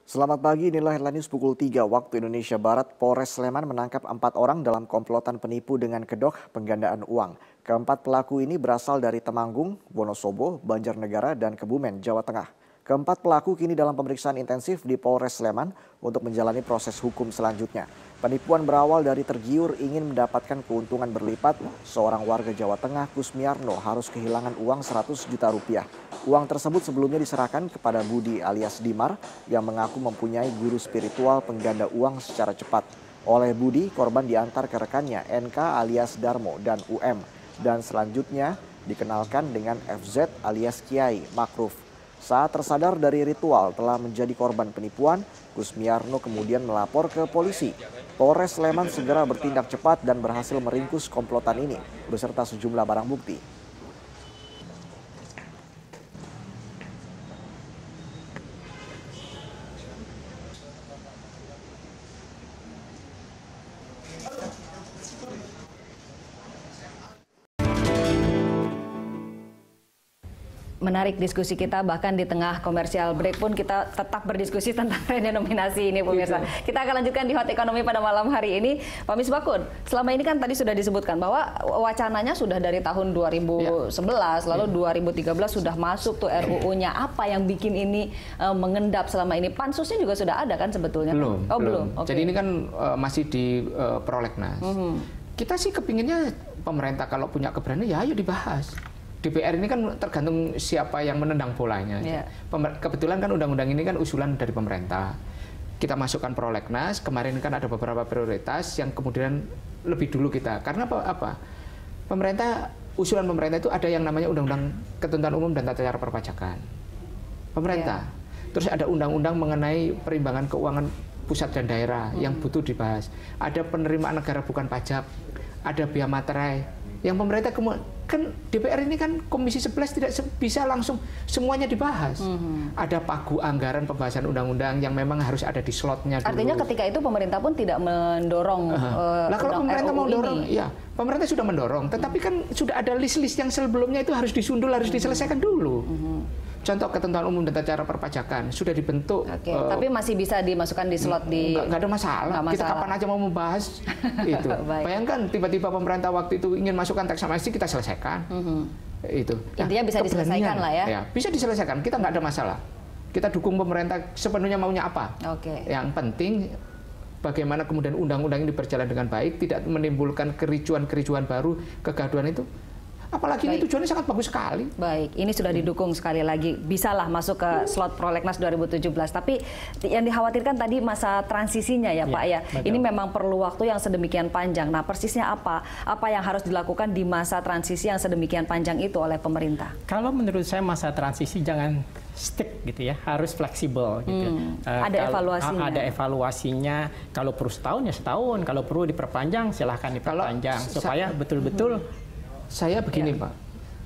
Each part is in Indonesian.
Selamat pagi, inilah headline news pukul 3 waktu Indonesia Barat. Polres Sleman menangkap 4 orang dalam komplotan penipu dengan kedok penggandaan uang. Keempat pelaku ini berasal dari Temanggung, Wonosobo, Banjarnegara, dan Kebumen, Jawa Tengah. Keempat pelaku kini dalam pemeriksaan intensif di Polres Sleman untuk menjalani proses hukum selanjutnya. Penipuan berawal dari tergiur ingin mendapatkan keuntungan berlipat. Seorang warga Jawa Tengah, Kusmiarno, harus kehilangan uang 100 juta rupiah. Uang tersebut sebelumnya diserahkan kepada Budi alias Dimar yang mengaku mempunyai guru spiritual pengganda uang secara cepat. Oleh Budi, korban diantar ke rekannya NK alias Darmo dan UM. Dan selanjutnya dikenalkan dengan FZ alias Kiai Makruf. Saat tersadar dari ritual telah menjadi korban penipuan, Kusmiarno kemudian melapor ke polisi. Polres Sleman segera bertindak cepat dan berhasil meringkus komplotan ini beserta sejumlah barang bukti. Menarik diskusi kita, bahkan di tengah komersial break pun kita tetap berdiskusi tentang redenominasi ini, pemirsa. Kita akan lanjutkan di Hot Ekonomi pada malam hari ini. Pak Misbakun, selama ini kan tadi sudah disebutkan bahwa wacananya sudah dari tahun 2011, lalu 2013 sudah masuk tuh RUU-nya. Apa yang bikin ini mengendap selama ini? Pansusnya juga sudah ada kan sebetulnya? Belum. Oh, belum. Okay. Jadi ini kan masih di prolegnas. Kita sih kepinginnya pemerintah kalau punya keberanian, ya ayo dibahas. DPR ini kan tergantung siapa yang menendang bolanya. Kebetulan kan undang-undang ini kan usulan dari pemerintah. Kita masukkan prolegnas, kemarin kan ada beberapa prioritas yang kemudian lebih dulu kita. Karena apa? Usulan pemerintah itu ada yang namanya Undang-Undang Ketentuan Umum dan Tata Cara Perpajakan. Pemerintah. Terus ada undang-undang mengenai perimbangan keuangan pusat dan daerah yang butuh dibahas. Ada penerimaan negara bukan pajak, ada biaya materai. Yang pemerintah kan DPR ini kan Komisi 11 tidak bisa langsung semuanya dibahas. Ada pagu anggaran pembahasan undang-undang yang memang harus ada di slotnya dulu. Artinya ketika itu pemerintah pun tidak mendorong Lah kalau pemerintah mau dorong, ya pemerintah sudah mendorong. Tetapi kan sudah ada list-list yang sebelumnya itu harus disundul, harus diselesaikan dulu. Contoh ketentuan umum dan tata cara perpajakan sudah dibentuk. Tapi masih bisa dimasukkan di slot di. Nggak ada masalah. Kita kapan aja mau membahas itu. Bayangkan tiba-tiba pemerintah waktu itu ingin masukkan teks amnesti, kita selesaikan. Itu. Intinya bisa diselesaikan lah ya. Bisa diselesaikan. Kita nggak ada masalah. Kita dukung pemerintah sepenuhnya maunya apa. Yang penting bagaimana kemudian undang-undang ini berjalan dengan baik, tidak menimbulkan kericuan-kericuan baru, kegaduhan itu. Apalagi ini tujuannya sangat bagus sekali. Baik, ini sudah didukung sekali lagi. Bisalah masuk ke slot prolegnas 2017. Tapi yang dikhawatirkan tadi masa transisinya ya Pak ya. Betul. Ini memang perlu waktu yang sedemikian panjang. Nah persisnya apa? Apa yang harus dilakukan di masa transisi yang sedemikian panjang itu oleh pemerintah? Kalau menurut saya masa transisi jangan stick gitu ya, harus fleksibel gitu. Ada evaluasinya. Ada evaluasinya. Kalau perlu setahun ya setahun. Kalau perlu diperpanjang silahkan diperpanjang supaya betul-betul. Saya begini Pak,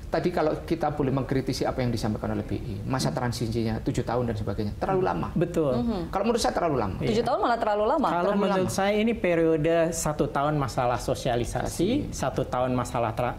tadi kalau kita boleh mengkritisi apa yang disampaikan oleh BI, masa transisinya 7 tahun dan sebagainya, terlalu lama. Betul. Kalau menurut saya terlalu lama. 7 tahun malah terlalu lama. Kalau menurut saya ini periode 1 tahun masalah sosialisasi, 1 tahun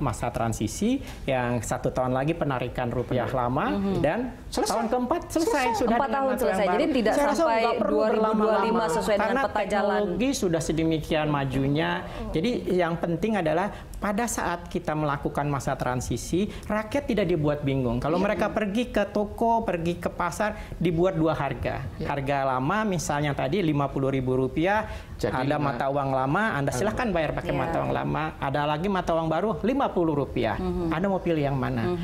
masa transisi, yang 1 tahun lagi penarikan rupiah lama, dan tahun keempat selesai. Sudah 4 tahun selesai. Jadi tidak sampai 2025 sesuai dengan peta jalan. Teknologi sudah sedemikian majunya. Jadi yang penting adalah pada saat kita melakukan masa transisi, rakyat tidak dibuat bingung. Kalau mereka pergi ke toko, pergi ke pasar, dibuat 2 harga. Harga lama misalnya tadi Rp50.000, ada mata uang lama, Anda silahkan bayar pakai mata uang lama. Ada lagi mata uang baru Rp50. Anda mau pilih yang mana?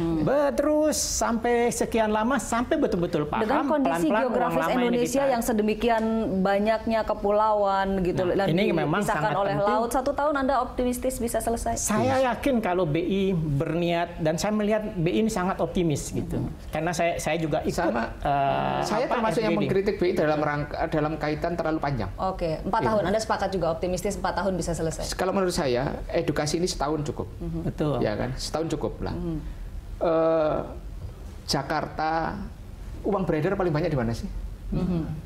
Terus sampai sekian lama, sampai betul-betul paham. Dengan kondisi geografis Indonesia yang sedemikian banyaknya kepulauan gitu, dan ini memang dipisahkan oleh laut, 1 tahun Anda optimistis bisa selesai? Saya yakin kalau BI berniat, dan saya melihat BI ini sangat optimis gitu. Karena saya juga ikut. Saya termasuk yang mengkritik BI dalam kaitan terlalu panjang. 4 tahun. Anda sepakat juga optimistis 4 tahun bisa selesai? Kalau menurut saya, edukasi ini setahun cukup. Betul. Ya kan, setahun cukup lah. Jakarta, uang beredar paling banyak di mana sih?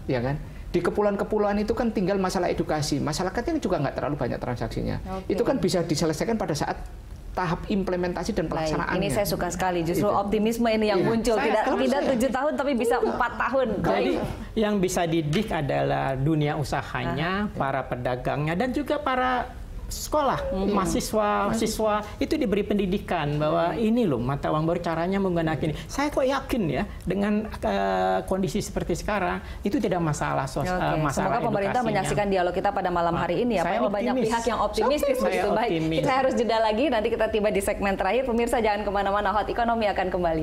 Ya kan? Di kepulauan-kepulauan itu kan tinggal masalah edukasi. Masyarakatnya juga nggak terlalu banyak transaksinya. Itu kan bisa diselesaikan pada saat tahap implementasi dan pelaksanaannya. Ini saya suka sekali, justru optimisme ini yang muncul. Tidak 7 tahun tapi bisa 4 tahun. Jadi yang bisa didik adalah dunia usahanya, para pedagangnya, dan juga para sekolah, mahasiswa itu diberi pendidikan bahwa ini loh mata uang baru, caranya menggunakan ini. Saya kok yakin ya dengan kondisi seperti sekarang itu tidak masalah masalah. Semoga pemerintah menyaksikan dialog kita pada malam hari ini ya, Pak. Banyak pihak yang optimistis begitu. Baik, kita harus jeda lagi. Nanti kita tiba di segmen terakhir. Pemirsa jangan kemana-mana. Hot Ekonomi akan kembali.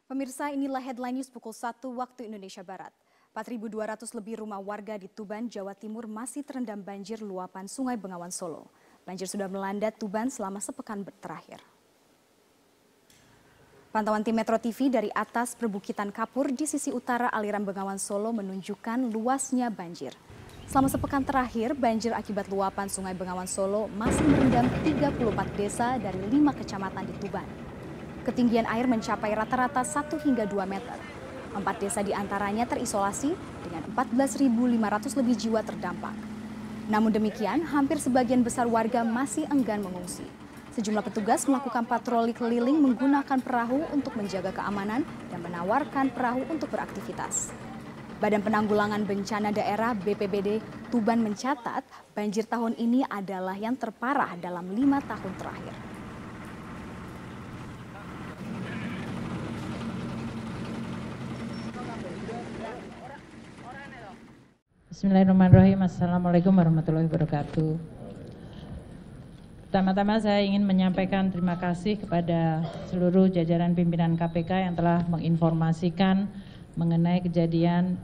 Pemirsa, inilah headline news pukul 1 waktu Indonesia Barat. 4.200 lebih rumah warga di Tuban, Jawa Timur masih terendam banjir luapan Sungai Bengawan Solo. Banjir sudah melanda Tuban selama sepekan terakhir. Pantauan tim Metro TV dari atas perbukitan Kapur di sisi utara aliran Bengawan Solo menunjukkan luasnya banjir. Selama sepekan terakhir, banjir akibat luapan Sungai Bengawan Solo masih merendam 34 desa dari 5 kecamatan di Tuban. Ketinggian air mencapai rata-rata 1 hingga 2 meter. 4 desa diantaranya terisolasi dengan 14.500 lebih jiwa terdampak. Namun demikian, hampir sebagian besar warga masih enggan mengungsi. Sejumlah petugas melakukan patroli keliling menggunakan perahu untuk menjaga keamanan dan menawarkan perahu untuk beraktivitas. Badan Penanggulangan Bencana Daerah BPBD Tuban mencatat banjir tahun ini adalah yang terparah dalam 5 tahun terakhir. Bismillahirrahmanirrahim. Assalamualaikum warahmatullahi wabarakatuh. Pertama-tama saya ingin menyampaikan terima kasih kepada seluruh jajaran pimpinan KPK yang telah menginformasikan mengenai kejadian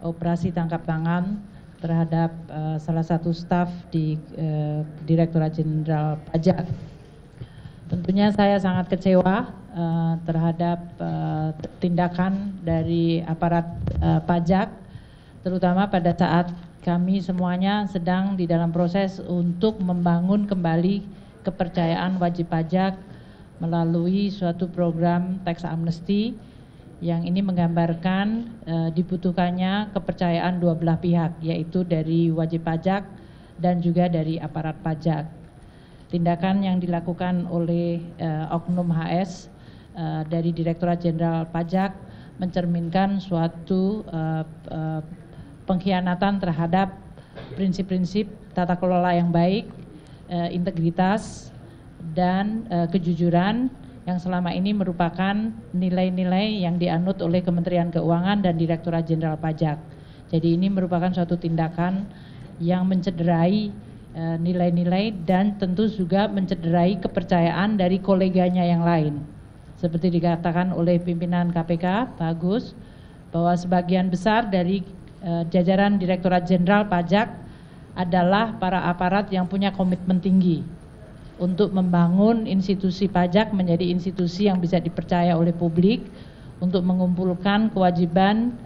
operasi tangkap tangan terhadap salah satu staf di Direktorat Jenderal Pajak. Tentunya saya sangat kecewa terhadap tindakan dari aparat pajak, terutama pada saat kami semuanya sedang di dalam proses untuk membangun kembali kepercayaan wajib pajak melalui suatu program tax amnesty yang ini menggambarkan dibutuhkannya kepercayaan dua belah pihak, yaitu dari wajib pajak dan juga dari aparat pajak. Tindakan yang dilakukan oleh Oknum HS dari Direktorat Jenderal Pajak mencerminkan suatu pengkhianatan terhadap prinsip-prinsip tata kelola yang baik, integritas, dan kejujuran yang selama ini merupakan nilai-nilai yang dianut oleh Kementerian Keuangan dan Direktorat Jenderal Pajak. Jadi ini merupakan suatu tindakan yang mencederai nilai-nilai dan tentu juga mencederai kepercayaan dari koleganya yang lain. Seperti dikatakan oleh pimpinan KPK, Pak Agus, bahwa sebagian besar dari jajaran Direktorat Jenderal Pajak adalah para aparat yang punya komitmen tinggi untuk membangun institusi pajak menjadi institusi yang bisa dipercaya oleh publik, untuk mengumpulkan kewajiban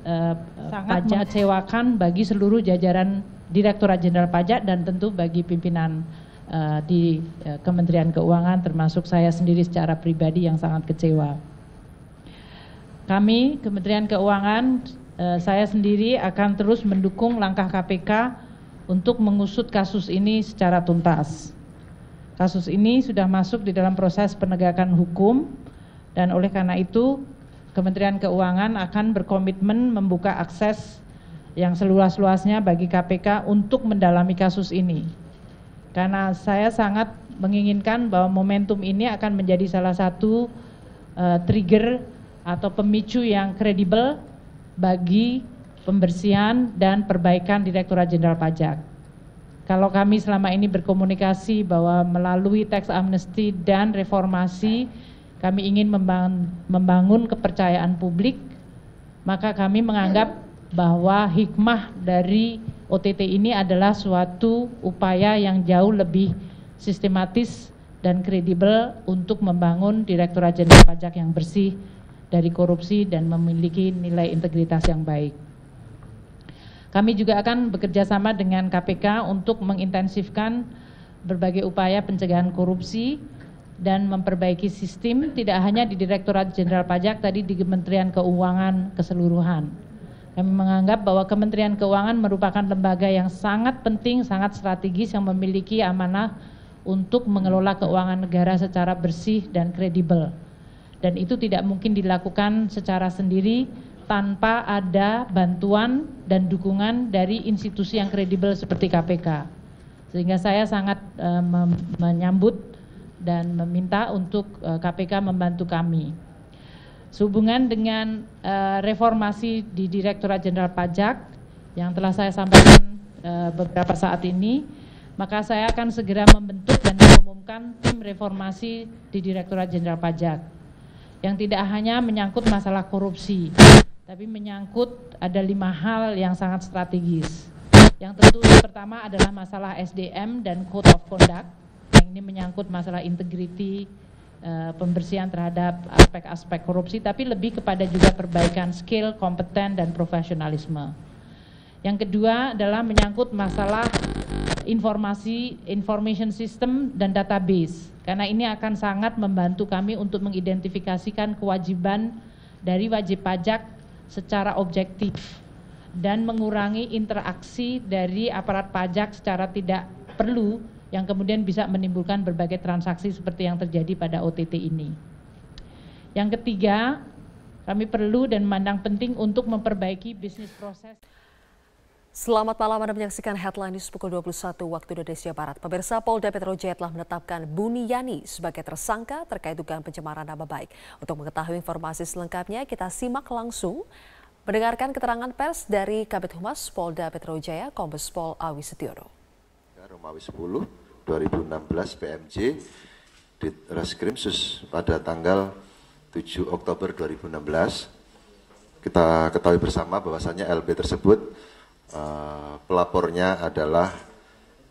pajak, mengecewakan bagi seluruh jajaran Direktorat Jenderal Pajak dan tentu bagi pimpinan di Kementerian Keuangan, termasuk saya sendiri secara pribadi yang sangat kecewa. Kami Kementerian Keuangan, saya sendiri akan terus mendukung langkah KPK untuk mengusut kasus ini secara tuntas. Kasus ini sudah masuk di dalam proses penegakan hukum dan oleh karena itu Kementerian Keuangan akan berkomitmen membuka akses yang seluas-luasnya bagi KPK untuk mendalami kasus ini. Karena saya sangat menginginkan bahwa momentum ini akan menjadi salah satu trigger atau pemicu yang kredibel bagi pembersihan dan perbaikan Direktorat Jenderal Pajak. Kalau kami selama ini berkomunikasi bahwa melalui tax amnesty dan reformasi kami ingin membangun kepercayaan publik, maka kami menganggap bahwa hikmah dari OTT ini adalah suatu upaya yang jauh lebih sistematis dan kredibel untuk membangun Direktorat Jenderal Pajak yang bersih dari korupsi dan memiliki nilai integritas yang baik. Kami juga akan bekerja sama dengan KPK untuk mengintensifkan berbagai upaya pencegahan korupsi dan memperbaiki sistem tidak hanya di Direktorat Jenderal Pajak, tadi di Kementerian Keuangan keseluruhan. Kami menganggap bahwa Kementerian Keuangan merupakan lembaga yang sangat penting, sangat strategis yang memiliki amanah untuk mengelola keuangan negara secara bersih dan kredibel. Dan itu tidak mungkin dilakukan secara sendiri tanpa ada bantuan dan dukungan dari institusi yang kredibel seperti KPK. Sehingga saya sangat menyambut dan meminta untuk KPK membantu kami. Sehubungan dengan reformasi di Direktorat Jenderal Pajak yang telah saya sampaikan beberapa saat ini, maka saya akan segera membentuk dan mengumumkan tim reformasi di Direktorat Jenderal Pajak yang tidak hanya menyangkut masalah korupsi, tapi menyangkut ada 5 hal yang sangat strategis. Yang tentu pertama adalah masalah SDM dan Code of Conduct, yang ini menyangkut masalah integriti, pembersihan terhadap aspek-aspek korupsi, tapi lebih kepada juga perbaikan skill, kompeten, dan profesionalisme. Yang kedua adalah menyangkut masalah information system dan database, karena ini akan sangat membantu kami untuk mengidentifikasikan kewajiban dari wajib pajak secara objektif dan mengurangi interaksi dari aparat pajak secara tidak perlu yang kemudian bisa menimbulkan berbagai transaksi seperti yang terjadi pada OTT ini. Yang ketiga, kami perlu dan memandang penting untuk memperbaiki bisnis proses. Selamat malam, Anda menyaksikan Headline News pukul 21 waktu Indonesia Barat. Pemirsa, Polda Metro Jaya telah menetapkan Buniyani sebagai tersangka terkait dugaan pencemaran nama baik. Untuk mengetahui informasi selengkapnya, kita simak langsung mendengarkan keterangan pers dari Kabid Humas Polda Metro Jaya, Kombes Pol Awi Setiono. Romawi 10 2016 PMJ di Reskrim Sus pada tanggal 7 Oktober 2016. Kita ketahui bersama bahwasannya LB tersebut pelapornya adalah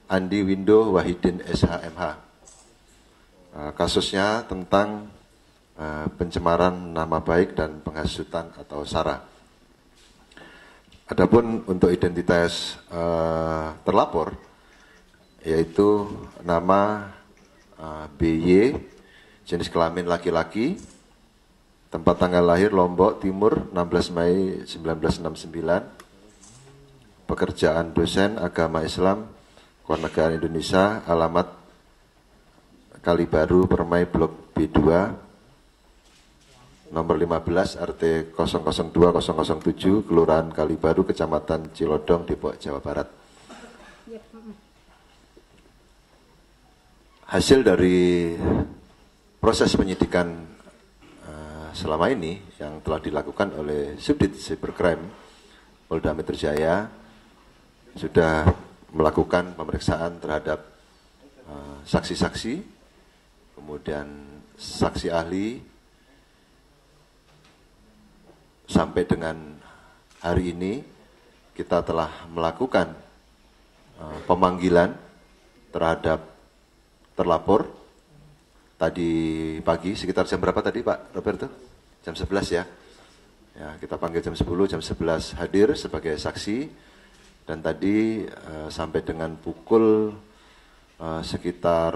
Andi Windo Wahidin SHMH. Kasusnya tentang pencemaran nama baik dan penghasutan atau SARA. Adapun untuk identitas terlapor, yaitu nama BY, jenis kelamin laki-laki, tempat tanggal lahir Lombok Timur 16 Mei 1969, pekerjaan dosen agama Islam, Kewarganegaraan Indonesia, alamat Kalibaru, Permai, Blok B2, nomor 15, RT 002007, Kelurahan Kalibaru, Kecamatan Cilodong, Depok, Jawa Barat. Hasil dari proses penyidikan selama ini yang telah dilakukan oleh Subdit Cybercrime Polda Metro Jaya sudah melakukan pemeriksaan terhadap saksi-saksi, kemudian saksi ahli, sampai dengan hari ini kita telah melakukan pemanggilan terhadap terlapor. Tadi pagi sekitar jam berapa tadi Pak Roberto? Jam 11 ya. Ya, kita panggil jam 10, jam 11 hadir sebagai saksi. Dan tadi sampai dengan pukul sekitar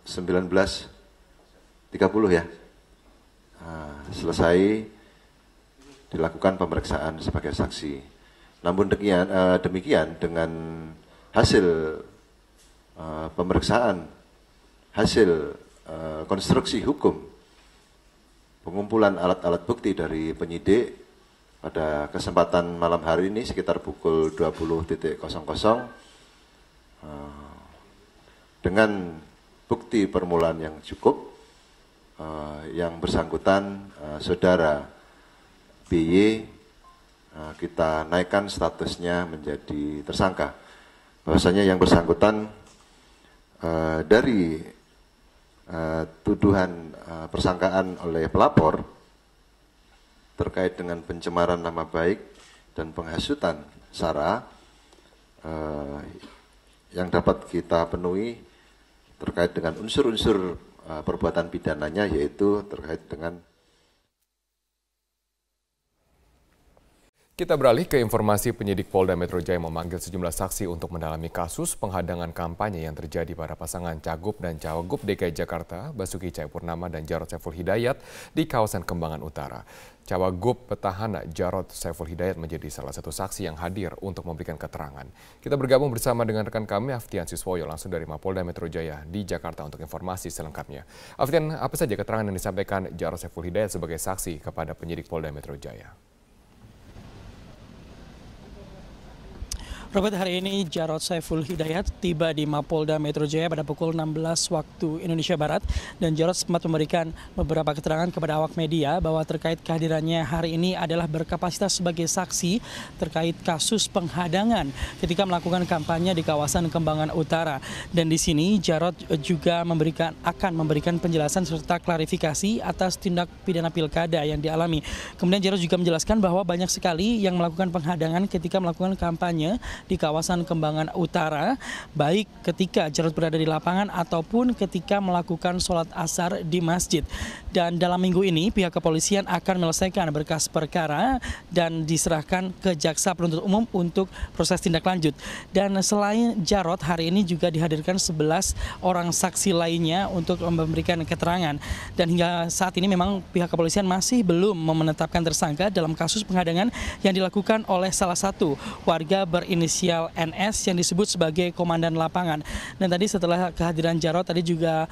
19.30 ya, selesai dilakukan pemeriksaan sebagai saksi. Namun demikian dengan hasil pemeriksaan, hasil konstruksi hukum, pengumpulan alat-alat bukti dari penyidik, pada kesempatan malam hari ini sekitar pukul 20.00 dengan bukti permulaan yang cukup, yang bersangkutan saudara BY kita naikkan statusnya menjadi tersangka. Bahwasanya yang bersangkutan dari tuduhan persangkaan oleh pelapor terkait dengan pencemaran nama baik dan penghasutan SARA yang dapat kita penuhi terkait dengan unsur-unsur perbuatan pidananya, yaitu terkait dengan Kita beralih ke informasi penyidik Polda Metro Jaya memanggil sejumlah saksi untuk mendalami kasus penghadangan kampanye yang terjadi pada pasangan Cagup dan Cawagup DKI Jakarta, Basuki Cahayapurnama dan Jarod Saiful Hidayat di kawasan Kembangan Utara. Cawagup petahana Jarod Saiful Hidayat menjadi salah satu saksi yang hadir untuk memberikan keterangan. Kita bergabung bersama dengan rekan kami Aftian Siswoyo langsung dari Mapolda Metro Jaya di Jakarta untuk informasi selengkapnya. Aftian, apa saja keterangan yang disampaikan Jarod Saiful Hidayat sebagai saksi kepada penyidik Polda Metro Jaya? Robert, hari ini Jarod Saiful Hidayat tiba di Mapolda Metro Jaya pada pukul 16 waktu Indonesia Barat, dan Jarod sempat memberikan beberapa keterangan kepada awak media bahwa terkait kehadirannya hari ini adalah berkapasitas sebagai saksi terkait kasus penghadangan ketika melakukan kampanye di kawasan Kembangan Utara. Dan di sini Jarod juga akan memberikan penjelasan serta klarifikasi atas tindak pidana pilkada yang dialami. Kemudian Jarod juga menjelaskan bahwa banyak sekali yang melakukan penghadangan ketika melakukan kampanye di kawasan Kembangan Utara, baik ketika Jarod berada di lapangan ataupun ketika melakukan sholat asar di masjid. Dan dalam minggu ini pihak kepolisian akan menyelesaikan berkas perkara dan diserahkan ke jaksa penuntut umum untuk proses tindak lanjut. Dan selain Jarod, hari ini juga dihadirkan 11 orang saksi lainnya untuk memberikan keterangan. Dan hingga saat ini memang pihak kepolisian masih belum menetapkan tersangka dalam kasus penghadangan yang dilakukan oleh salah satu warga berinisial NS yang disebut sebagai komandan lapangan. Dan tadi setelah kehadiran Jarod, tadi juga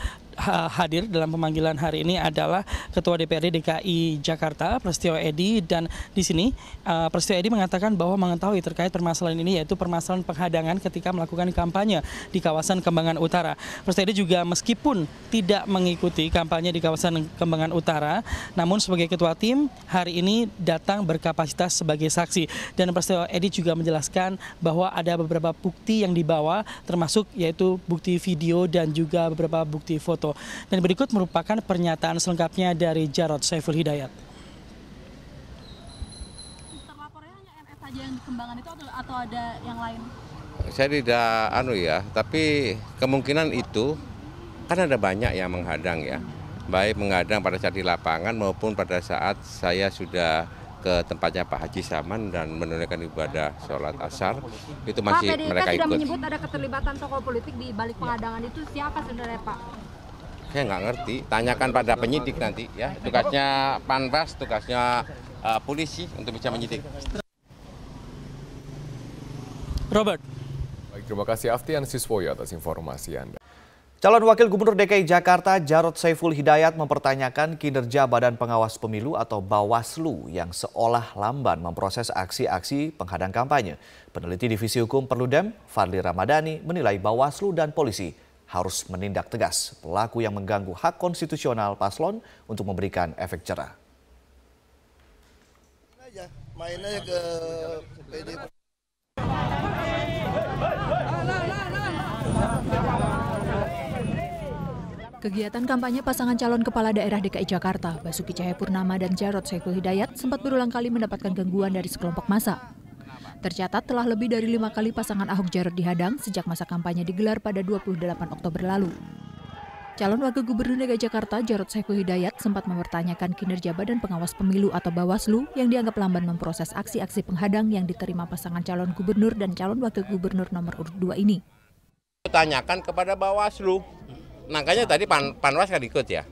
hadir dalam pemanggilan hari ini adalah Ketua DPRD DKI Jakarta, Prasetyo Edy, dan di sini Prasetyo Edy mengatakan bahwa mengetahui terkait permasalahan ini, yaitu permasalahan penghadangan ketika melakukan kampanye di kawasan Kembangan Utara. Prasetyo Edy juga meskipun tidak mengikuti kampanye di kawasan Kembangan Utara, namun sebagai ketua tim hari ini datang berkapasitas sebagai saksi. Dan Prasetyo Edy juga menjelaskan bahwa ada beberapa bukti yang dibawa, termasuk yaitu bukti video dan juga beberapa bukti foto. Dan berikut merupakan pernyataan selengkapnya dari Jarod Saiful Hidayat. Terlapornya hanya NS saja yang di Kembangan itu atau ada yang lain? Saya tidak tapi kemungkinan itu kan ada banyak yang menghadang ya. Baik menghadang pada saat di lapangan maupun pada saat saya sudah ke tempatnya Pak Haji Saman dan menunaikan ibadah sholat asar, itu masih Pak, mereka ikut. Pak, menyebut ada keterlibatan tokoh politik di balik penghadangan itu, siapa sebenarnya Pak? Saya nggak ngerti, tanyakan pada penyidik nanti ya. Tugasnya Panwas, tugasnya polisi untuk bisa menyidik. Robert. Baik, terima kasih Aftian Siswoyo atas informasi Anda. Calon Wakil Gubernur DKI Jakarta Jarod Saiful Hidayat mempertanyakan kinerja Badan Pengawas Pemilu atau Bawaslu yang seolah lamban memproses aksi-aksi penghadang kampanye. Peneliti Divisi Hukum Perludem, Fadli Ramadhani, menilai Bawaslu dan polisi harus menindak tegas pelaku yang mengganggu hak konstitusional paslon untuk memberikan efek jerah. Main aja ke PD. Kegiatan kampanye pasangan calon kepala daerah DKI Jakarta, Basuki Cahayapurnama dan Jarod Saiful Hidayat sempat berulang kali mendapatkan gangguan dari sekelompok massa. Tercatat telah lebih dari 5 kali pasangan Ahok Jarod dihadang sejak masa kampanye digelar pada 28 Oktober lalu. Calon Wakil Gubernur DKI Jakarta Jarod Saiful Hidayat sempat mempertanyakan kinerja Badan Pengawas Pemilu atau Bawaslu yang dianggap lamban memproses aksi-aksi penghadang yang diterima pasangan calon gubernur dan calon wakil gubernur nomor urut 2 ini. Tanyakan kepada Bawaslu. Makanya tadi Panwas kan ikut ya,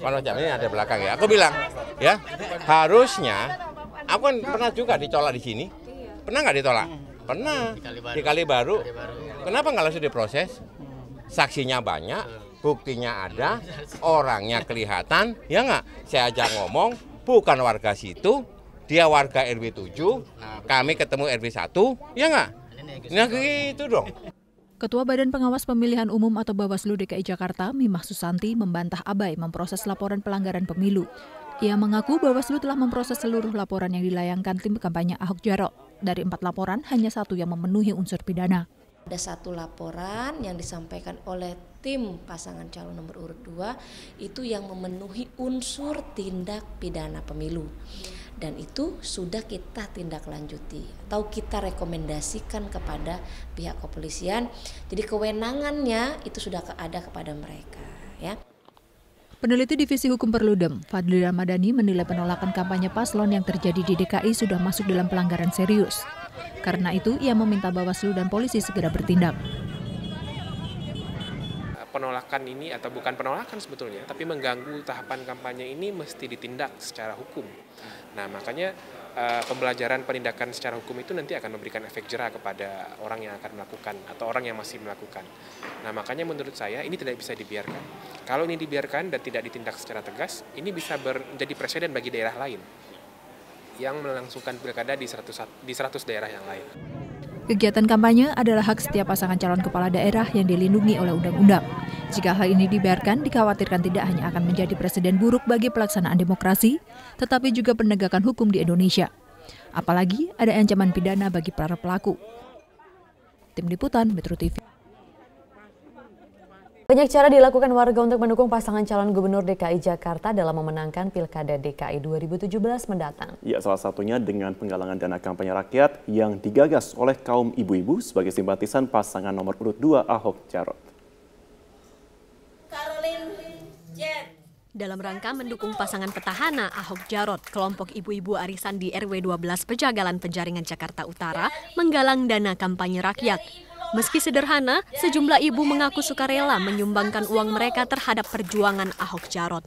Panwas ini ada belakang ya. Aku bilang, ya harusnya, aku kan pernah juga ditolak di sini. Pernah nggak ditolak? Pernah. Di Kalibaru. Kenapa nggak langsung diproses? Saksinya banyak, buktinya ada, orangnya kelihatan, ya nggak? Saya aja ngomong, bukan warga situ, dia warga RW 7, kami ketemu RW 1, ya nggak? Nah gitu dong. Ketua Badan Pengawas Pemilihan Umum atau Bawaslu DKI Jakarta, Mimah Susanti, membantah abai memproses laporan pelanggaran pemilu. Ia mengaku Bawaslu telah memproses seluruh laporan yang dilayangkan tim kampanye Ahok Jarot. Dari 4 laporan, hanya 1 yang memenuhi unsur pidana. Ada 1 laporan yang disampaikan oleh tim pasangan calon nomor urut 2 itu yang memenuhi unsur tindak pidana pemilu. Dan itu sudah kita tindak lanjuti atau kita rekomendasikan kepada pihak kepolisian. Jadi kewenangannya itu sudah ada kepada mereka, ya. Peneliti Divisi Hukum Perludem, Fadli Ramadhani menilai penolakan kampanye paslon yang terjadi di DKI sudah masuk dalam pelanggaran serius. Karena itu, ia meminta Bawaslu dan polisi segera bertindak. Penolakan ini atau bukan penolakan sebetulnya, tapi mengganggu tahapan kampanye ini mesti ditindak secara hukum. Nah, makanya pembelajaran penindakan secara hukum itu nanti akan memberikan efek jera kepada orang yang akan melakukan atau orang yang masih melakukan. Nah, makanya menurut saya ini tidak bisa dibiarkan. Kalau ini dibiarkan dan tidak ditindak secara tegas, ini bisa menjadi presiden bagi daerah lain yang melangsungkan pilkada di 100 daerah yang lain. Kegiatan kampanye adalah hak setiap pasangan calon kepala daerah yang dilindungi oleh undang-undang. Jika hal ini dibiarkan, dikhawatirkan tidak hanya akan menjadi presiden buruk bagi pelaksanaan demokrasi, tetapi juga penegakan hukum di Indonesia. Apalagi ada ancaman pidana bagi para pelaku. Tim Liputan Metro TV. Banyak cara dilakukan warga untuk mendukung pasangan calon gubernur DKI Jakarta dalam memenangkan Pilkada DKI 2017 mendatang. Ya, salah satunya dengan penggalangan dana kampanye rakyat yang digagas oleh kaum ibu-ibu sebagai simpatisan pasangan nomor urut 2 Ahok Jarot. Dalam rangka mendukung pasangan petahana Ahok Jarot, kelompok ibu-ibu arisan di RW 12 Pejagalan Penjaringan Jakarta Utara menggalang dana kampanye rakyat. Meski sederhana, sejumlah ibu mengaku sukarela menyumbangkan uang mereka terhadap perjuangan Ahok Jarot.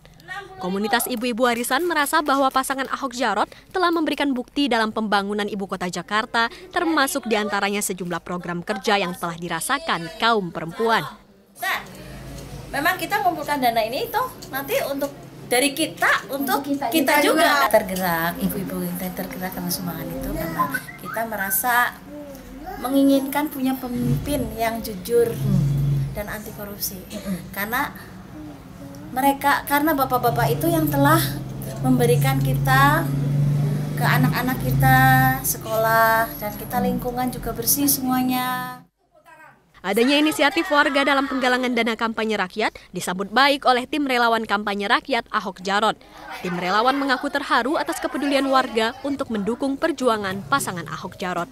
Komunitas ibu-ibu arisan merasa bahwa pasangan Ahok Jarot telah memberikan bukti dalam pembangunan ibu kota Jakarta, termasuk diantaranya sejumlah program kerja yang telah dirasakan kaum perempuan. Nah, memang kita mengumpulkan dana ini itu nanti untuk dari kita untuk kita juga tergerak, ibu-ibu kita tergerak karena sumbangan itu karena kita merasa menginginkan punya pemimpin yang jujur dan anti korupsi. Karena bapak-bapak itu yang telah memberikan kita ke anak-anak kita sekolah dan kita lingkungan juga bersih semuanya. Adanya inisiatif warga dalam penggalangan dana kampanye rakyat disambut baik oleh tim relawan kampanye rakyat Ahok Jarot. Tim relawan mengaku terharu atas kepedulian warga untuk mendukung perjuangan pasangan Ahok Jarot.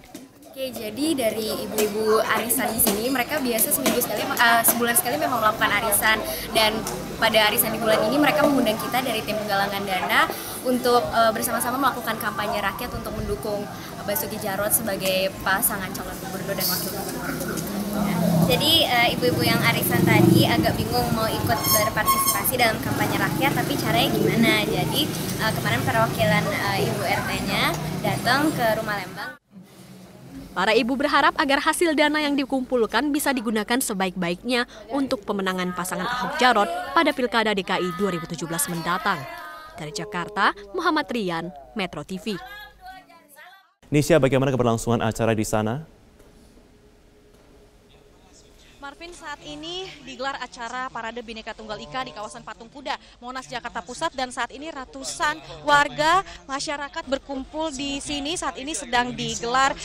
Oke, jadi dari ibu-ibu arisan di sini mereka biasa sebulan sekali memang melakukan arisan, dan pada arisan di bulan ini mereka mengundang kita dari tim penggalangan dana untuk bersama-sama melakukan kampanye rakyat untuk mendukung Basuki Jarot sebagai pasangan calon gubernur dan wakil gubernur. Jadi ibu-ibu yang arisan tadi agak bingung mau ikut berpartisipasi dalam kampanye rakyat, tapi caranya gimana? Jadi kemarin perwakilan ibu RT-nya datang ke Rumah Lembang. Para ibu berharap agar hasil dana yang dikumpulkan bisa digunakan sebaik-baiknya untuk pemenangan pasangan Ahok Jarot pada Pilkada DKI 2017 mendatang. Dari Jakarta, Muhammad Rian, Metro TV. Nisha, bagaimana keberlangsungan acara di sana? Marvin, saat ini digelar acara Parade Bhinneka Tunggal Ika di kawasan Patung Kuda, Monas, Jakarta Pusat, dan saat ini ratusan warga masyarakat berkumpul di sini. Saat ini sedang digelar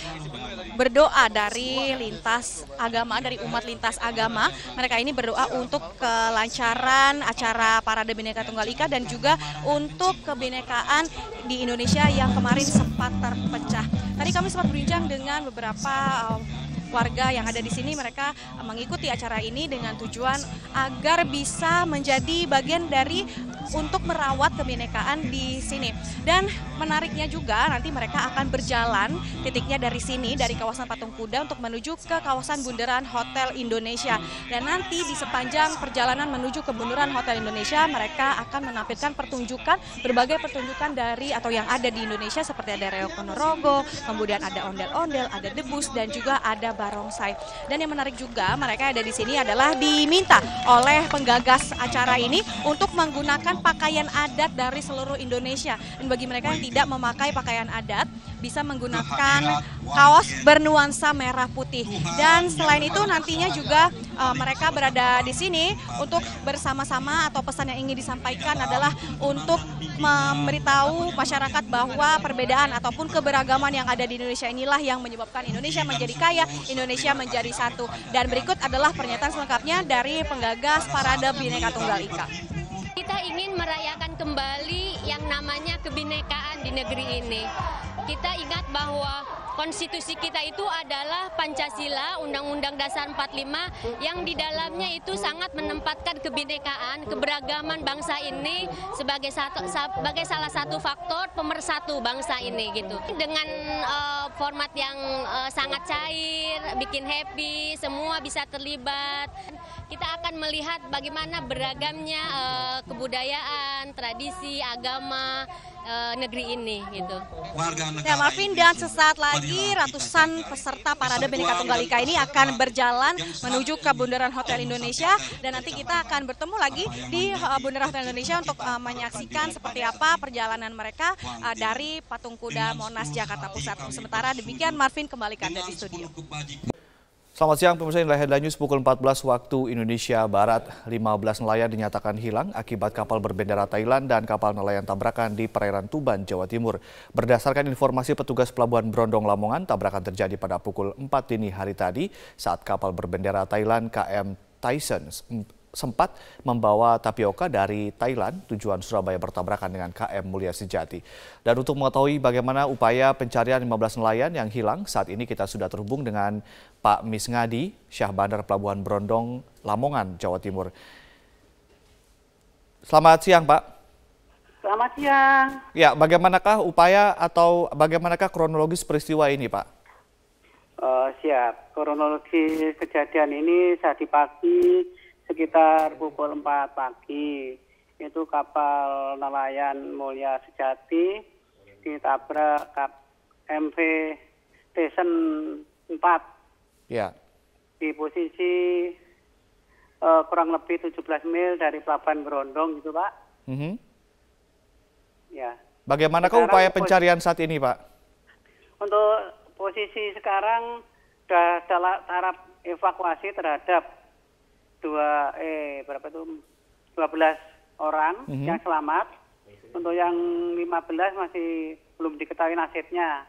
berdoa dari lintas agama, dari umat lintas agama. Mereka ini berdoa untuk kelancaran acara Parade Bhinneka Tunggal Ika dan juga untuk kebinekaan di Indonesia yang kemarin sempat terpecah. Tadi kami sempat berbincang dengan beberapa warga yang ada di sini. Mereka mengikuti acara ini dengan tujuan agar bisa menjadi bagian dari untuk merawat kebinekaan di sini. Dan menariknya juga nanti mereka akan berjalan titiknya dari sini, dari kawasan Patung Kuda untuk menuju ke kawasan Bundaran Hotel Indonesia. Dan nanti di sepanjang perjalanan menuju ke Bundaran Hotel Indonesia mereka akan menampilkan berbagai pertunjukan dari atau yang ada di Indonesia, seperti ada reok ponorogo, kemudian ada ondel-ondel, ada debus, dan juga ada barongsai. Dan yang menarik juga, mereka ada di sini adalah diminta oleh penggagas acara ini untuk menggunakan pakaian adat dari seluruh Indonesia. Dan bagi mereka yang tidak memakai pakaian adat, bisa menggunakan kaos bernuansa merah putih. Dan selain itu nantinya juga mereka berada di sini untuk bersama-sama, atau pesan yang ingin disampaikan adalah untuk memberitahu masyarakat bahwa perbedaan ataupun keberagaman yang ada di Indonesia inilah yang menyebabkan Indonesia menjadi kaya, Indonesia menjadi satu. Dan berikut adalah pernyataan selengkapnya dari penggagas Parade Bhinneka Tunggal Ika. Kita ingin merayakan kembali yang namanya kebinekaan di negeri ini. Kita ingat bahwa konstitusi kita itu adalah Pancasila, Undang-Undang Dasar 45 yang di dalamnya itu sangat menempatkan kebinekaan, keberagaman bangsa ini sebagai salah satu faktor pemersatu bangsa ini gitu. Dengan format yang sangat cair, bikin happy, semua bisa terlibat. Kita akan melihat bagaimana beragamnya kebudayaan, tradisi, agama negeri ini gitu. Ya Marvin, dan sesaat lagi ratusan peserta Parade Bhinneka Tunggal Ika ini akan berjalan menuju ke Bundaran Hotel Indonesia, dan nanti kita akan bertemu lagi di Bundaran Hotel Indonesia untuk menyaksikan seperti apa perjalanan mereka dari Patung Kuda Monas Jakarta Pusat. Sementara demikian Marvin, kembali ke Anda di studio. Selamat siang pemirsa, inilah Headline News pukul 14 waktu Indonesia Barat. 15 nelayan dinyatakan hilang akibat kapal berbendera Thailand dan kapal nelayan tabrakan di perairan Tuban, Jawa Timur. Berdasarkan informasi petugas Pelabuhan Brondong Lamongan, tabrakan terjadi pada pukul 4 dini hari tadi saat kapal berbendera Thailand KM Tyson sempat membawa tapioka dari Thailand tujuan Surabaya bertabrakan dengan KM Mulia Sejati. Dan untuk mengetahui bagaimana upaya pencarian 15 nelayan yang hilang, saat ini kita sudah terhubung dengan Pak Misngadi, Syah Bandar Pelabuhan Brondong, Lamongan, Jawa Timur. Selamat siang, Pak. Selamat siang. Ya, bagaimanakah upaya atau bagaimanakah kronologis peristiwa ini, Pak? Siap. Kronologi kejadian ini tadi pagi sekitar pukul 4 pagi. Itu kapal nelayan Mulia Sejati ditabrak MV Tyson 4. Ya. Di posisi kurang lebih 17 mil dari Pelabuhan Brondong gitu, Pak. Ya. Bagaimanakah upaya pencarian saat ini, Pak? Untuk posisi sekarang sudah dalam taraf evakuasi terhadap 12 orang yang selamat. Untuk yang 15 masih belum diketahui nasibnya.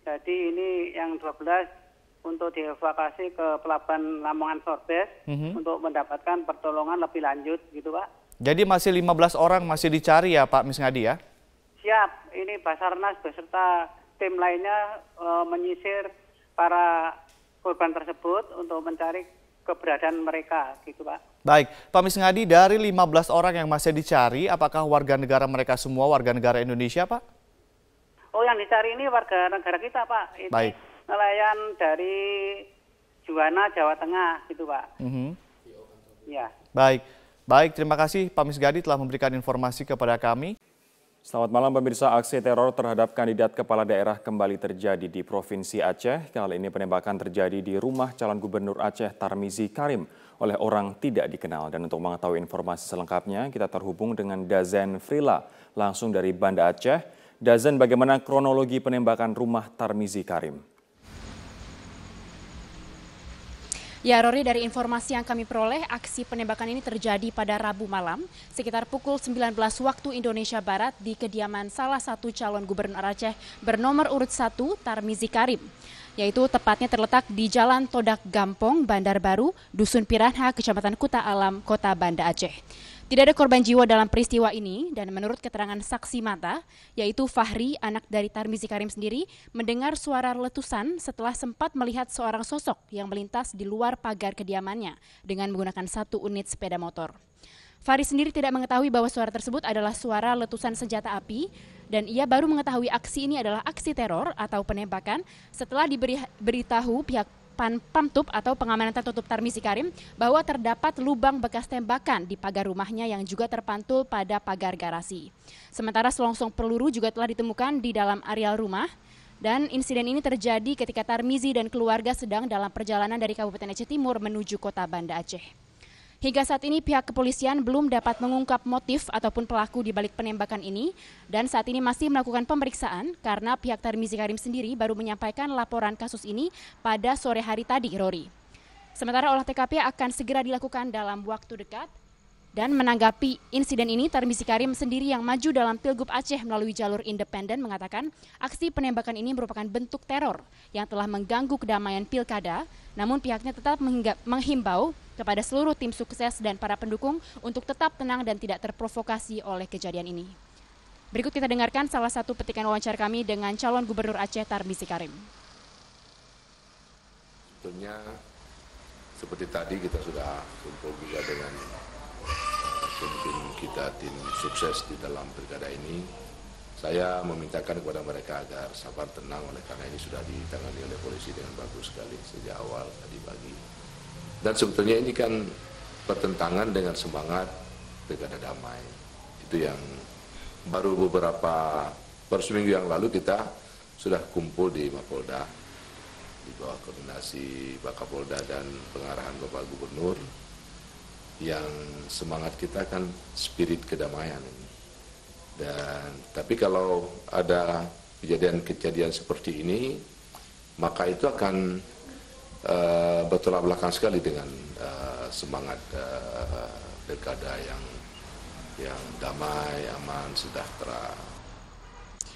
Jadi ini yang 12 untuk dievakuasi ke Pelabuhan Lamongan Sorbes untuk mendapatkan pertolongan lebih lanjut gitu, Pak. Jadi masih 15 orang masih dicari ya Pak Misngadi ya? Siap, ini Basarnas beserta tim lainnya menyisir para korban tersebut untuk mencari keberadaan mereka gitu, Pak. Baik, Pak Misngadi, dari 15 orang yang masih dicari, apakah warga negara mereka semua warga negara Indonesia, Pak? Oh, yang dicari ini warga negara kita, Pak. Ini baik. Nelayan dari Juwana, Jawa Tengah gitu, Pak. Ya. Baik, terima kasih Pak Misngadi telah memberikan informasi kepada kami. Selamat malam pemirsa, aksi teror terhadap kandidat kepala daerah kembali terjadi di Provinsi Aceh. Kali ini penembakan terjadi di rumah calon gubernur Aceh Tarmizi Karim oleh orang tidak dikenal. Dan untuk mengetahui informasi selengkapnya, kita terhubung dengan Dazen Frila langsung dari Banda Aceh. Dazen, bagaimana kronologi penembakan rumah Tarmizi Karim? Ya, Rory, dari informasi yang kami peroleh, aksi penembakan ini terjadi pada Rabu malam sekitar pukul 19 waktu Indonesia Barat di kediaman salah satu calon gubernur Aceh bernomor urut 1 Tarmizi Karim, yaitu tepatnya terletak di Jalan Todak Gampong, Bandar Baru, Dusun Piranha, Kecamatan Kuta Alam, Kota Banda Aceh. Tidak ada korban jiwa dalam peristiwa ini, dan menurut keterangan saksi mata, yaitu Fahri, anak dari Tarmizi Karim sendiri, mendengar suara letusan setelah sempat melihat seorang sosok yang melintas di luar pagar kediamannya dengan menggunakan 1 unit sepeda motor. Fahri sendiri tidak mengetahui bahwa suara tersebut adalah suara letusan senjata api, dan ia baru mengetahui aksi ini adalah aksi teror atau penembakan setelah diberitahu pihak Pamtub atau pengamanan tertutup Tarmizi Karim bahwa terdapat lubang bekas tembakan di pagar rumahnya yang juga terpantul pada pagar garasi. Sementara selongsong peluru juga telah ditemukan di dalam areal rumah, dan insiden ini terjadi ketika Tarmizi dan keluarga sedang dalam perjalanan dari Kabupaten Aceh Timur menuju Kota Banda Aceh. Hingga saat ini pihak kepolisian belum dapat mengungkap motif ataupun pelaku di balik penembakan ini, dan saat ini masih melakukan pemeriksaan karena pihak Tarmizi Karim sendiri baru menyampaikan laporan kasus ini pada sore hari tadi, Rory. Sementara olah TKP akan segera dilakukan dalam waktu dekat. Dan menanggapi insiden ini, Tarmizi Karim sendiri yang maju dalam Pilgub Aceh melalui jalur independen mengatakan aksi penembakan ini merupakan bentuk teror yang telah mengganggu kedamaian pilkada, namun pihaknya tetap menghimbau kepada seluruh tim sukses dan para pendukung untuk tetap tenang dan tidak terprovokasi oleh kejadian ini. Berikut kita dengarkan salah satu petikan wawancara kami dengan calon gubernur Aceh Tarmizi Karim. sebetulnya seperti tadi kita sudah kumpul juga dengan tim kita, tim sukses di dalam pilkada ini. Saya memintakan kepada mereka agar sabar tenang, oleh karena ini sudah ditangani oleh polisi dengan bagus sekali sejak awal tadi pagi. Dan sebetulnya ini kan bertentangan dengan semangat pilkada damai. Itu yang baru seminggu yang lalu kita sudah kumpul di Mapolda di bawah koordinasi Pak Kapolda dan pengarahan Bapak Gubernur, yang semangat kita kan spirit kedamaian ini. Dan tapi kalau ada kejadian seperti ini, maka itu akan bertolak belakang sekali dengan semangat pilkada yang damai, aman, sejahtera.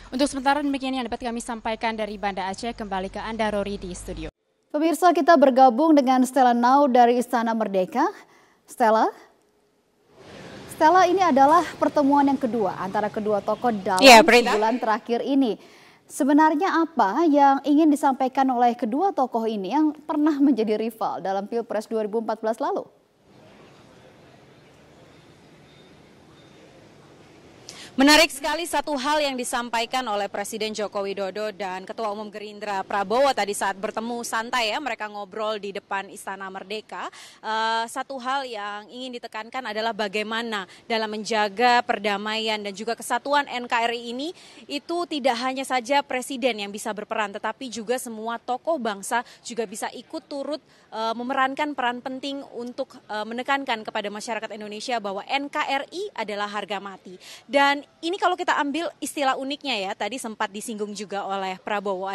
Untuk sementara demikian yang dapat kami sampaikan dari Banda Aceh. Kembali ke Anda, Rory, di studio. Pemirsa, kita bergabung dengan Stella Nau dari Istana Merdeka. Stella, ini adalah pertemuan yang kedua antara kedua tokoh dalam sebulan terakhir ini. Sebenarnya apa yang ingin disampaikan oleh kedua tokoh ini yang pernah menjadi rival dalam Pilpres 2014 lalu? Menarik sekali satu hal yang disampaikan oleh Presiden Joko Widodo dan Ketua Umum Gerindra Prabowo tadi saat bertemu santai ya, mereka ngobrol di depan Istana Merdeka. Satu hal yang ingin ditekankan adalah bagaimana dalam menjaga perdamaian dan juga kesatuan NKRI ini, itu tidak hanya saja Presiden yang bisa berperan, tetapi juga semua tokoh bangsa juga bisa ikut turut memerankan peran penting untuk menekankan kepada masyarakat Indonesia bahwa NKRI adalah harga mati. Dan ini kalau kita ambil istilah uniknya ya, tadi sempat disinggung juga oleh Prabowo,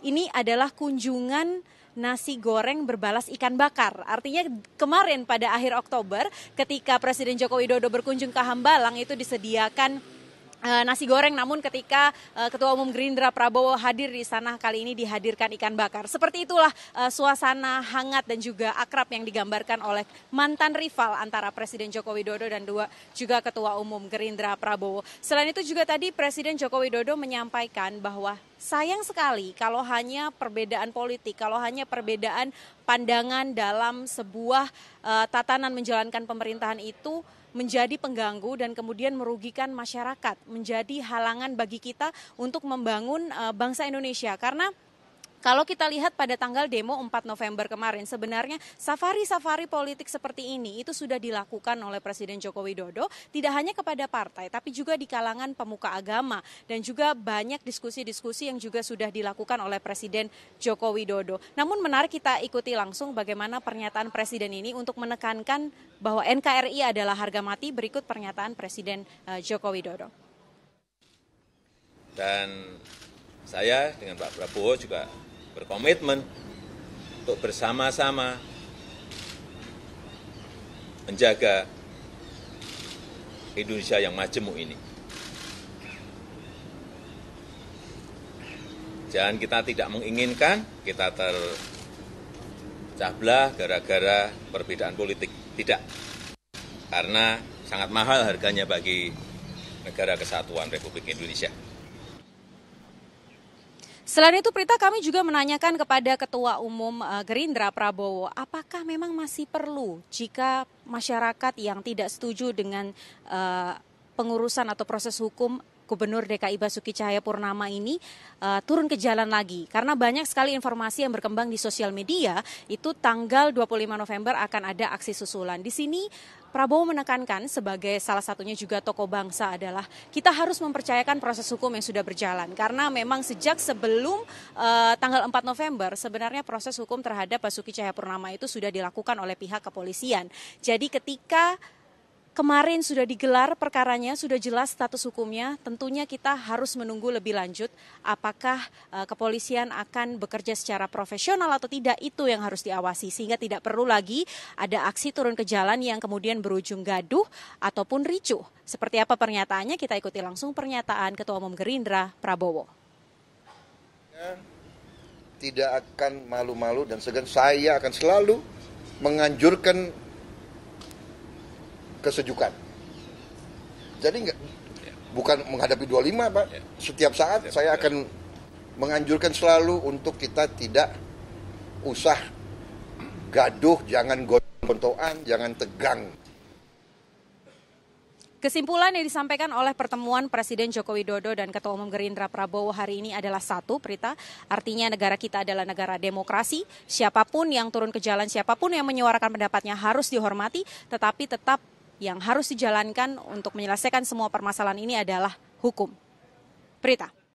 ini adalah kunjungan nasi goreng berbalas ikan bakar. Artinya kemarin pada akhir Oktober ketika Presiden Joko Widodo berkunjung ke Hambalang itu disediakan nasi goreng, namun ketika Ketua Umum Gerindra Prabowo hadir di sana, kali ini dihadirkan ikan bakar. Seperti itulah suasana hangat dan juga akrab yang digambarkan oleh mantan rival antara Presiden Joko Widodo dan juga Ketua Umum Gerindra Prabowo. Selain itu juga tadi Presiden Joko Widodo menyampaikan bahwa sayang sekali kalau hanya perbedaan politik, kalau hanya perbedaan pandangan dalam sebuah tatanan menjalankan pemerintahan itu menjadi pengganggu dan kemudian merugikan masyarakat, menjadi halangan bagi kita untuk membangun bangsa Indonesia. Karena kalau kita lihat pada tanggal demo 4 November kemarin, sebenarnya safari-safari politik seperti ini itu sudah dilakukan oleh Presiden Joko Widodo, tidak hanya kepada partai, tapi juga di kalangan pemuka agama. Dan juga banyak diskusi-diskusi yang juga sudah dilakukan oleh Presiden Joko Widodo. Namun menarik kita ikuti langsung bagaimana pernyataan Presiden ini untuk menekankan bahwa NKRI adalah harga mati. Berikut pernyataan Presiden Joko Widodo. Dan saya dengan Pak Prabowo juga berkomitmen untuk bersama-sama menjaga Indonesia yang majemuk ini. Jangan kita tidak menginginkan kita tercah belah gara-gara perbedaan politik. Tidak. Karena sangat mahal harganya bagi negara kesatuan Republik Indonesia. Selain itu, Prita, kami juga menanyakan kepada Ketua Umum Gerindra Prabowo, apakah memang masih perlu jika masyarakat yang tidak setuju dengan pengurusan atau proses hukum Gubernur DKI Basuki Cahayapurnama ini turun ke jalan lagi. Karena banyak sekali informasi yang berkembang di sosial media, itu tanggal 25 November akan ada aksi susulan. Di sini Prabowo menekankan sebagai salah satunya juga tokoh bangsa adalah kita harus mempercayakan proses hukum yang sudah berjalan. Karena memang sejak sebelum tanggal 4 November sebenarnya proses hukum terhadap Basuki Cahayapurnama itu sudah dilakukan oleh pihak kepolisian. Jadi ketika kemarin sudah digelar perkaranya, sudah jelas status hukumnya, tentunya kita harus menunggu lebih lanjut apakah kepolisian akan bekerja secara profesional atau tidak, itu yang harus diawasi. Sehingga tidak perlu lagi ada aksi turun ke jalan yang kemudian berujung gaduh ataupun ricuh. Seperti apa pernyataannya, kita ikuti langsung pernyataan Ketua Umum Gerindra Prabowo. Tidak akan malu-malu dan segan, saya akan selalu menganjurkan kesejukan. Jadi bukan menghadapi 25, Pak. Setiap saat saya akan menganjurkan selalu untuk kita tidak usah gaduh, jangan gontok-gontokan, jangan tegang. Kesimpulan yang disampaikan oleh pertemuan Presiden Joko Widodo dan Ketua Umum Gerindra Prabowo hari ini adalah satu, Prita. Artinya negara kita adalah negara demokrasi. Siapapun yang turun ke jalan, siapapun yang menyuarakan pendapatnya harus dihormati. Tetapi tetap yang harus dijalankan untuk menyelesaikan semua permasalahan ini adalah hukum. Prita.